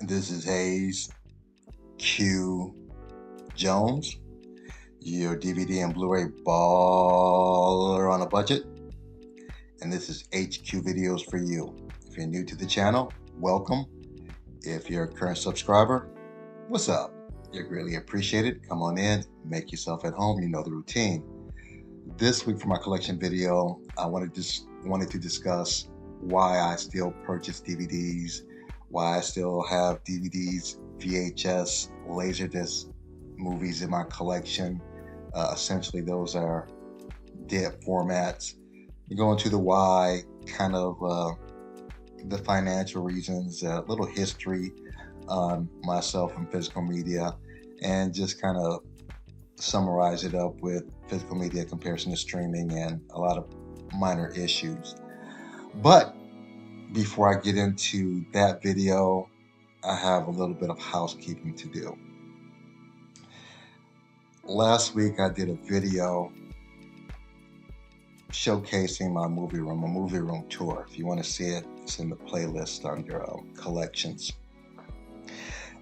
This is Hayes Q Jones, your DVD and Blu-ray baller on a budget. And this is HQ Videos for you. If you're new to the channel, welcome. If you're a current subscriber, what's up? You're greatly appreciated. Come on in, make yourself at home. You know the routine. This week for my collection video, I wanted to discuss why I still purchase DVDs, why I still have DVDs, VHS, Laserdiscs movies in my collection. Essentially, those are dead formats. You go into the why, kind of the financial reasons, a little history on myself and physical media, and just kind of summarize it up with physical media comparison to streaming and a lot of minor issues. But before I get into that video, I have a little bit of housekeeping to do. Last week I did a video showcasing my movie room tour. If you want to see it, it's in the playlist under collections.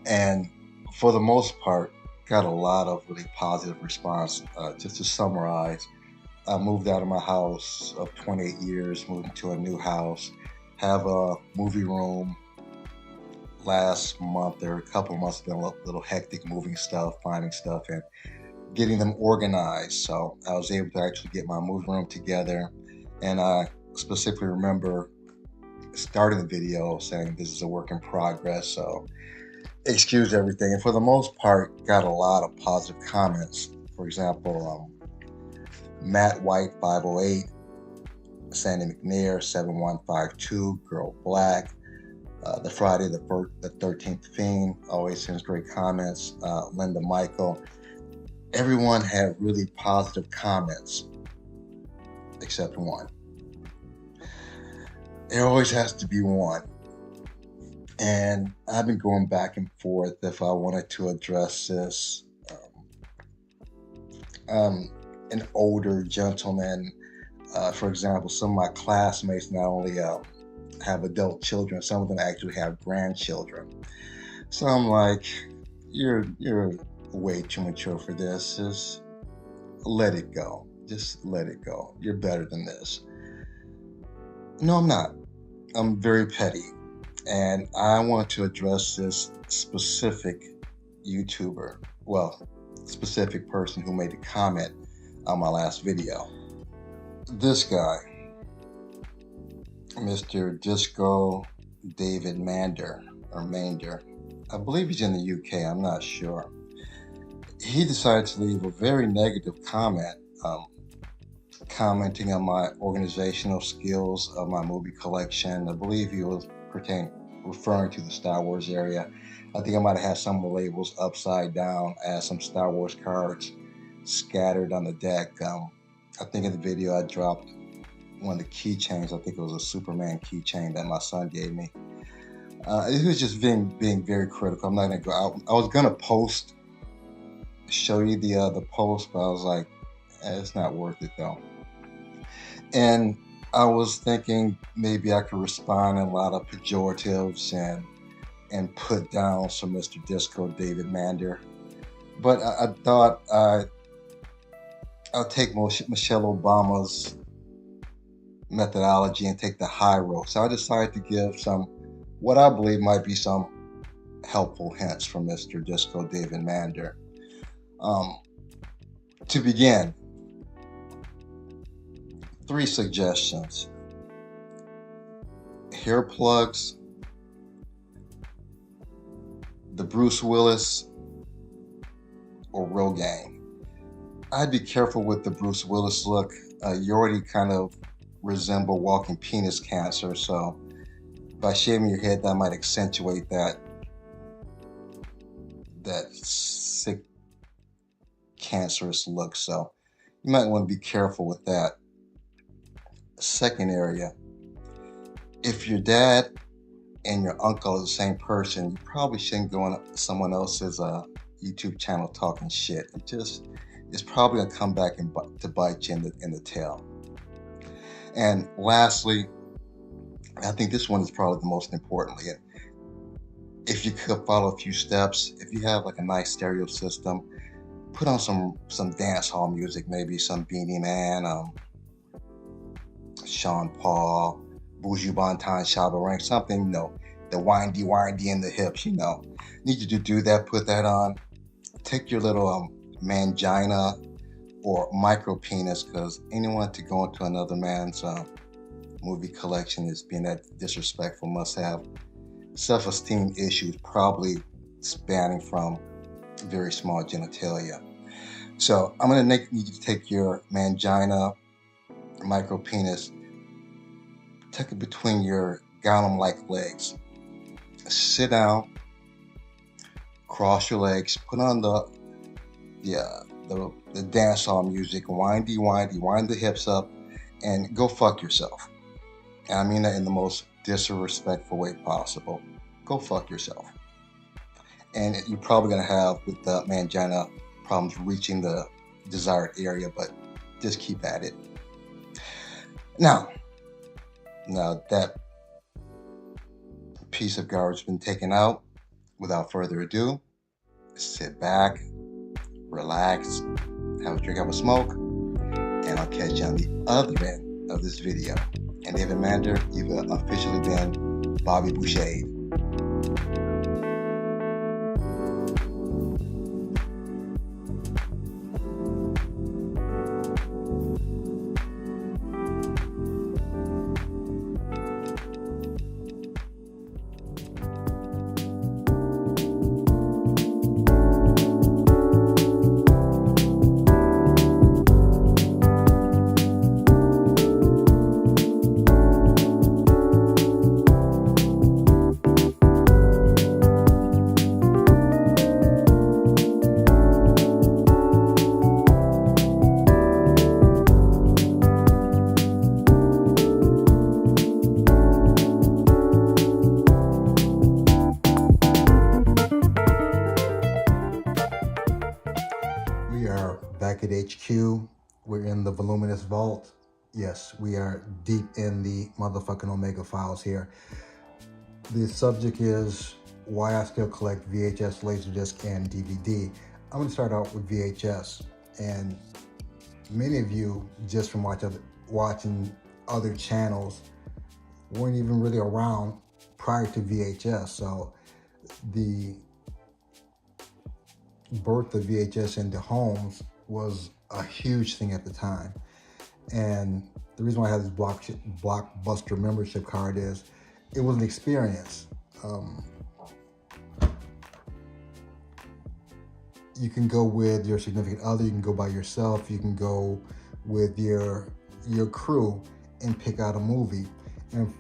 And for the most part, got a lot of really positive response. Just to summarize, I moved out of my house of 28 years, moved into a new house, have a movie room. Last month or a couple of months, been a little hectic moving stuff, finding stuff, and getting them organized. So I was able to actually get my movie room together. And I specifically remember starting the video saying this is a work in progress, so excuse everything. And for the most part, got a lot of positive comments. For example, Matt White 508, Sandy McNair 7152, Girl Black, the Friday the 13th Fiend always sends great comments. Linda Michael. Everyone had really positive comments except one. There always has to be one. And I've been going back and forth if I wanted to address this. An older gentleman, for example, some of my classmates not only have adult children, some of them actually have grandchildren. So I'm like, you're way too mature for this. Just let it go. Just let it go. You're better than this. No, I'm not. I'm very petty. And I want to address this specific YouTuber, well, specific person who made a comment on my last video. This guy, Mr. Disco David Mander, or Mander, I believe he's in the UK, I'm not sure. He decided to leave a very negative comment, commenting on my organizational skills of my movie collection. I believe he was referring to the Star Wars area. I think I might have had some of the labels upside down. I had some Star Wars cards scattered on the deck. I think in the video I dropped one of the keychains. I think it was a Superman keychain that my son gave me. It was just being very critical. I'm not gonna go out. I was gonna show you the post, but I was like, it's not worth it though. And I was thinking maybe I could respond in a lot of pejoratives and put down some Mr. Disco David Mander. But I thought I'll take Michelle Obama's methodology and take the high road. So I decided to give some, what I believe might be some helpful hints from Mr. Disco David Mander. To begin, 3 suggestions: hair plugs, the Bruce Willis, or Rogaine. I'd be careful with the Bruce Willis look. You already kind of resemble walking penis cancer, so by shaving your head, that might accentuate that sick, cancerous look. So you might want to be careful with that. Second area, if your dad and your uncle are the same person, you probably shouldn't go on someone else's YouTube channel talking shit. It's probably gonna come back to bite you in the tail. And lastly, I think this one is probably the most importantly, if you could follow a few steps, if you have like a nice stereo system, put on some dance hall music, maybe some Beanie Man, Sean Paul, Buju Banton, Shabba Rank, something, the windy in the hips, Need you to do that, put that on. Take your little mangina or micro penis, because anyone to go into another man's movie collection is being that disrespectful, must have self-esteem issues, probably spanning from very small genitalia. So I'm going to need you to take your mangina, micro penis, tuck it between your Gollum-like legs. Sit down, cross your legs, put on the dance hall music, wind the hips up, and go fuck yourself. And I mean that in the most disrespectful way possible. Go fuck yourself. And you're probably going to have, with the mangina, problems reaching the desired area, but just keep at it. Now that piece of garbage has been taken out, without further ado, sit back, relax, have a drink, have a smoke, and I'll catch you on the other end of this video. And David Mander, you've officially been Bobby Boucher. Back at HQ, we're in the voluminous vault. Yes, we are deep in the motherfucking Omega files here. The subject is why I still collect VHS, Laserdisc, and DVD. I'm going to start out with VHS, and many of you, just from watching other channels, weren't even really around prior to VHS. So the birth of VHS into homes was a huge thing at the time. And the reason why I have this Blockbuster membership card is it was an experience. You can go with your significant other, you can go by yourself, you can go with your crew and pick out a movie. And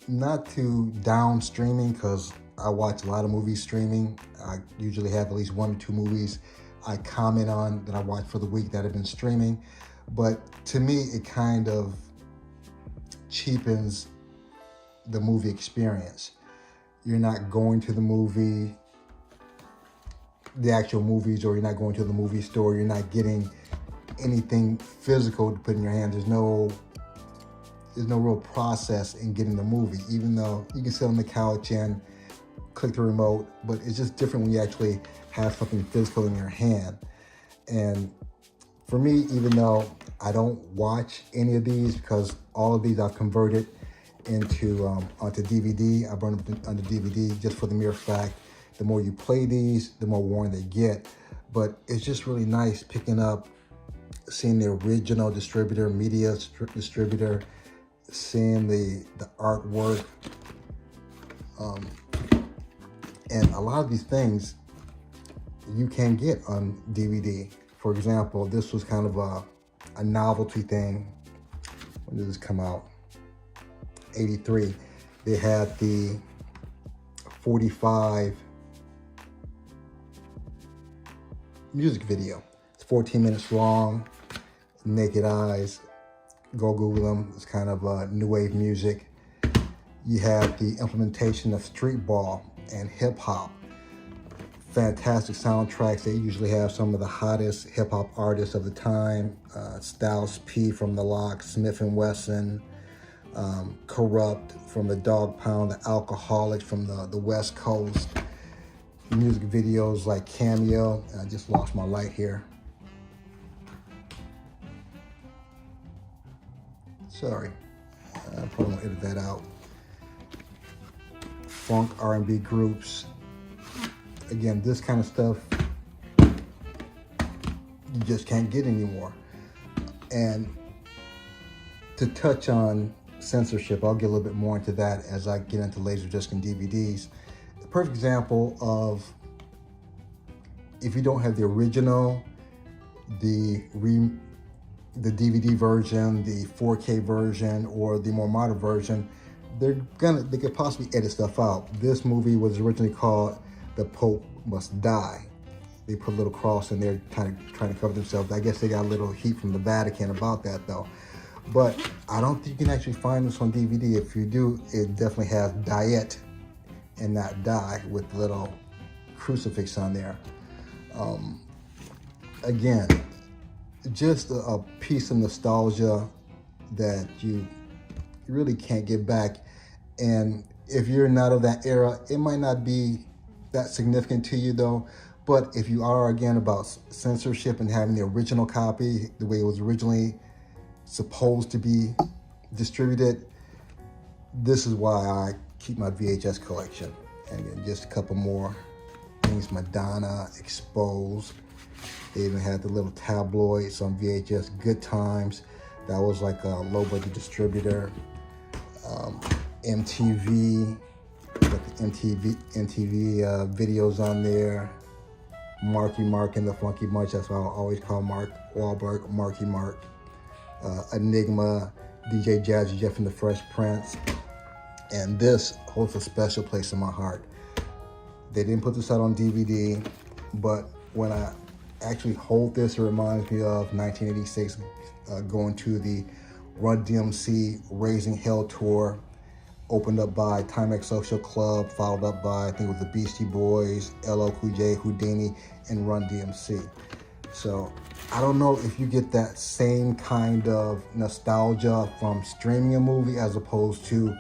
not to down streaming, because I watch a lot of movies streaming. I usually have at least 1 or 2 movies I comment on that I watch for the week that have been streaming. But to me, it kind of cheapens the movie experience. You're not going to the movie, the actual movies, or you're not going to the movie store. You're not getting anything physical to put in your hand. There's no real process in getting the movie, even though you can sit on the couch and click the remote, but it's just different when you actually have something physical in your hand. And for me, even though I don't watch any of these, because all of these I've converted into onto DVD, I burn them onto DVD just for the mere fact, the more you play these, the more worn they get. But it's just really nice picking up, seeing the original distributor, media distributor, seeing the artwork, and a lot of these things you can get on DVD. For example, this was kind of a novelty thing. When did this come out? 83. They had the 45 music video. It's 14 minutes long, Naked Eyes. Go Google them. It's kind of new wave music. You have the implementation of street ball and hip hop. Fantastic soundtracks. They usually have some of the hottest hip hop artists of the time. Styles P from The Lock, Smith & Wesson, Corrupt from the Dog Pound, the Alcoholics from the West Coast, music videos like Cameo. I just lost my light here. Sorry, I probably won't edit that out. Funk R&B groups. Again, this kind of stuff you just can't get anymore. And to touch on censorship, I'll get a little bit more into that as I get into Laserdisc and DVDs. A perfect example of if you don't have the original, the DVD version, the 4K version, or the more modern version, they could possibly edit stuff out. This movie was originally called The Pope Must Die. They put a little cross in there trying to cover themselves. I guess they got a little heat from the Vatican about that though. But I don't think you can actually find this on DVD. If you do, it definitely has diet and not die with the little crucifix on there. Again, just a piece of nostalgia that you really can't get back. And if you're not of that era, it might not be that significant to you though. But if you are, again, about censorship and having the original copy, the way it was originally supposed to be distributed, this is why I keep my VHS collection. And again, just a couple more things. Madonna, Exposed. They even had the little tabloids on VHS, Good Times. That was like a low-budget distributor. MTV, like the MTV videos on there. Marky Mark and the Funky Bunch, that's why I always call Mark Wahlberg Marky Mark. Enigma, DJ Jazzy Jeff and the Fresh Prince. And this holds a special place in my heart. They didn't put this out on DVD, but when I actually hold this, it reminds me of 1986, going to the Run DMC Raising Hell tour, opened up by Timex Social Club, followed up by, I think it was the Beastie Boys, LL Cool J, Houdini, and Run DMC. So I don't know if you get that same kind of nostalgia from streaming a movie as opposed to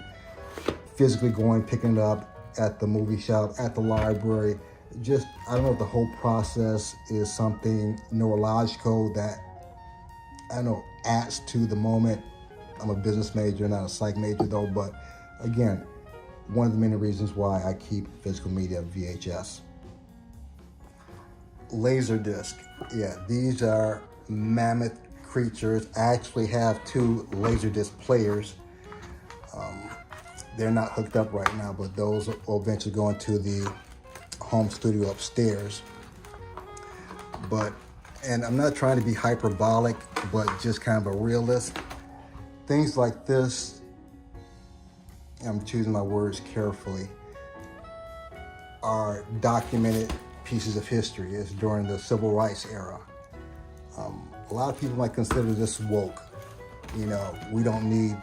physically going, picking it up at the movie shop, at the library. Just, I don't know if the whole process is something neurological that, I don't know, adds to the moment. I'm a business major, not a psych major though, but again, one of the many reasons why I keep physical media VHS. Laserdisc, yeah, these are mammoth creatures. I actually have 2 Laserdisc players. They're not hooked up right now, but those will eventually go into the home studio upstairs. And I'm not trying to be hyperbolic, but just kind of a realist. Things like this, I'm choosing my words carefully, are documented pieces of history. It's during the civil rights era. A lot of people might consider this woke. You know, we don't need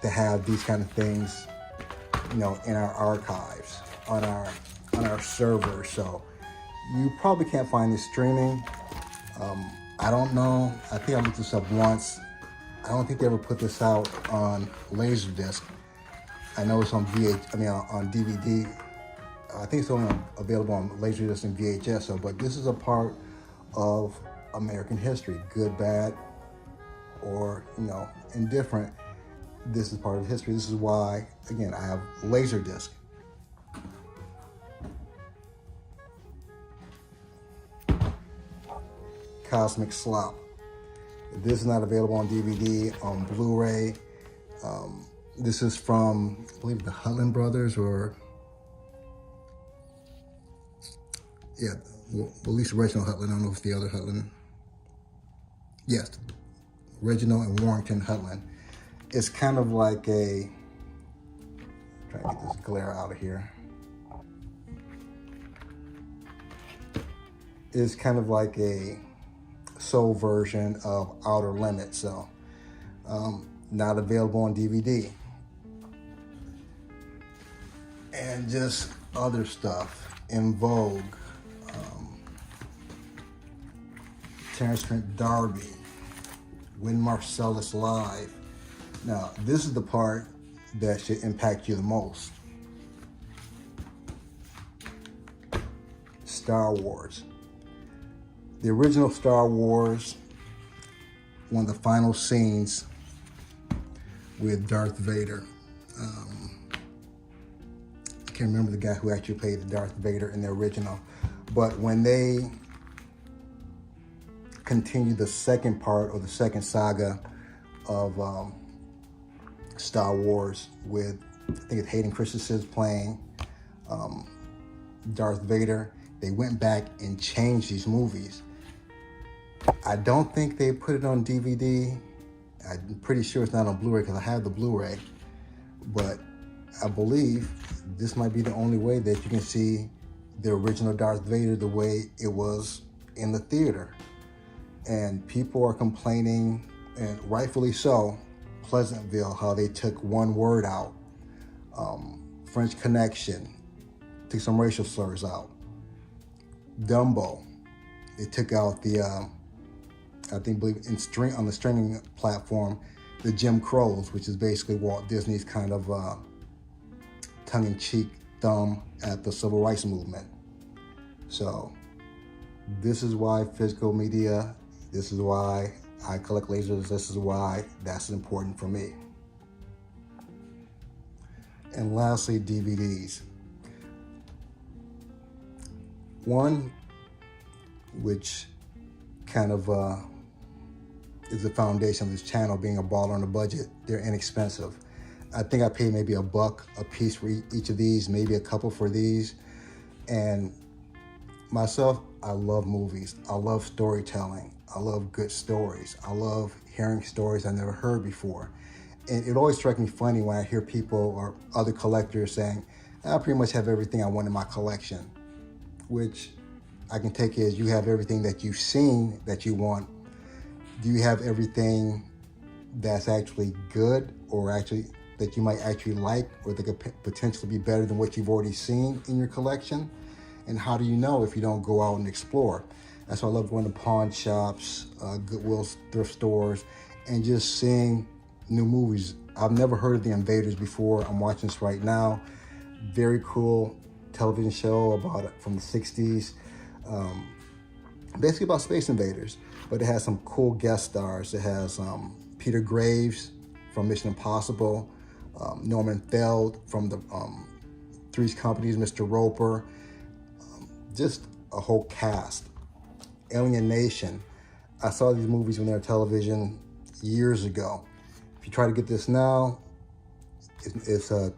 to have these kind of things, you know, in our archives, on our servers. So you probably can't find this streaming. I don't know. I think I looked this up once. I don't think they ever put this out on Laserdisc. I know it's on on DVD. I think it's only available on Laserdisc and VHS. So, but this is a part of American history, good, bad, or, you know, indifferent. This is part of history. This is why, again, I have Laserdisc. Cosmic Slop. This is not available on DVD, on Blu-ray. This is from, I believe, the Hutland brothers, or yeah, well, at least Reginald Hutland. I don't know if it's the other Hutland. Yes, Reginald and Warrington Hutland. It's kind of like a, trying to get this glare out of here. It's kind of like a soul version of Outer Limits, so not available on DVD. And just other stuff, In Vogue, Terrence Trent D'Arby, When Marcellus Live. Now, this is the part that should impact you the most. Star Wars. The original Star Wars, one of the final scenes with Darth Vader. I can't remember the guy who actually played the Darth Vader in the original, but when they continued the second part or the second saga of Star Wars with, I think it's Hayden Christensen playing Darth Vader, they went back and changed these movies. I don't think they put it on DVD. I'm pretty sure it's not on Blu-ray because I have the Blu-ray, but I believe this might be the only way that you can see the original Darth Vader the way it was in the theater. And people are complaining, and rightfully so, Pleasantville, how they took one word out. French Connection, took some racial slurs out. Dumbo, they took out the, believe on the streaming platform, the Jim Crows, which is basically Walt Disney's kind of tongue-in-cheek thumb at the civil rights movement. So this is why physical media, this is why I collect lasers, this is why that's important for me. And lastly, DVDs. One, which kind of is the foundation of this channel, being a baller on a budget, they're inexpensive. I think I paid maybe $1 a piece for each of these, maybe a couple for these. And myself, I love movies. I love storytelling. I love good stories. I love hearing stories I never heard before. And it always struck me funny when I hear people or other collectors saying, I pretty much have everything I want in my collection, which I can take as you have everything that you've seen that you want. Do you have everything that's actually good, or actually that you might actually like, or that could potentially be better than what you've already seen in your collection? And how do you know if you don't go out and explore? That's why I love going to pawn shops, Goodwill, thrift stores, and just seeing new movies. I've never heard of The Invaders before. I'm watching this right now. Very cool television show about it from the 60s. Basically about space invaders, but it has some cool guest stars. It has Peter Graves from Mission Impossible, Norman Feld from the Three's Company's Mr. Roper, just a whole cast. Alien Nation. I saw these movies when they were television years ago. If you try to get this now, it's a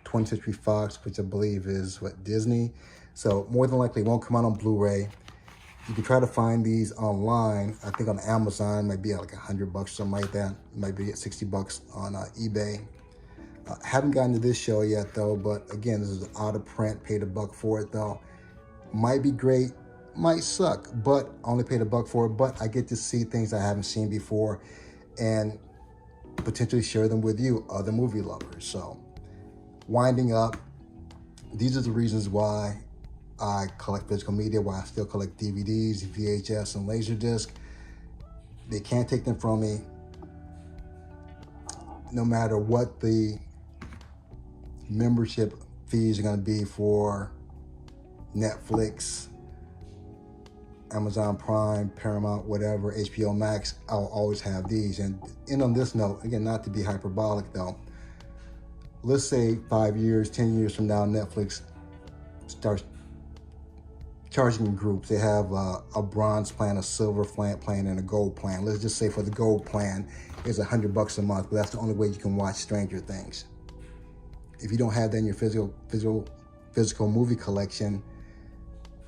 20th Century Fox, which I believe is Disney. So more than likely it won't come out on Blu-ray. You can try to find these online. I think on Amazon, might be like $100 or something like that. It might be at $60 on eBay. Haven't gotten to this show yet though, but again, this is out of print, paid $1 for it though. Might be great, might suck, but I only paid $1 for it, but I get to see things I haven't seen before and potentially share them with you, other movie lovers. So winding up, these are the reasons why I collect physical media, why I still collect DVDs, VHS, and Laserdiscs. They can't take them from me. No matter what the membership fees are going to be for Netflix, Amazon Prime, Paramount, whatever, HBO Max, I'll always have these. And on this note, again, not to be hyperbolic though, let's say 5 years, 10 years from now, Netflix starts charging in groups. They have a bronze plan, a silver plan, and a gold plan. Let's just say for the gold plan, it's $100 a month, but that's the only way you can watch Stranger Things. If you don't have that in your physical movie collection,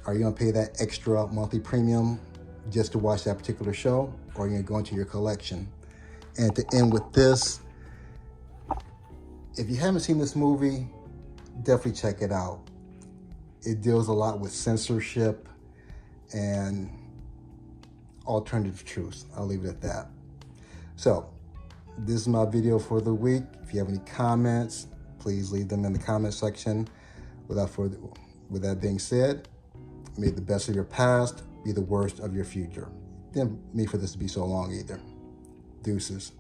are you gonna pay that extra monthly premium just to watch that particular show, or are you gonna go into your collection? And to end with this, if you haven't seen this movie, definitely check it out. It deals a lot with censorship and alternative truths. I'll leave it at that. So this is my video for the week. If you have any comments, please leave them in the comment section. With that being said, may the best of your past be the worst of your future. Didn't mean for this to be so long either. Deuces.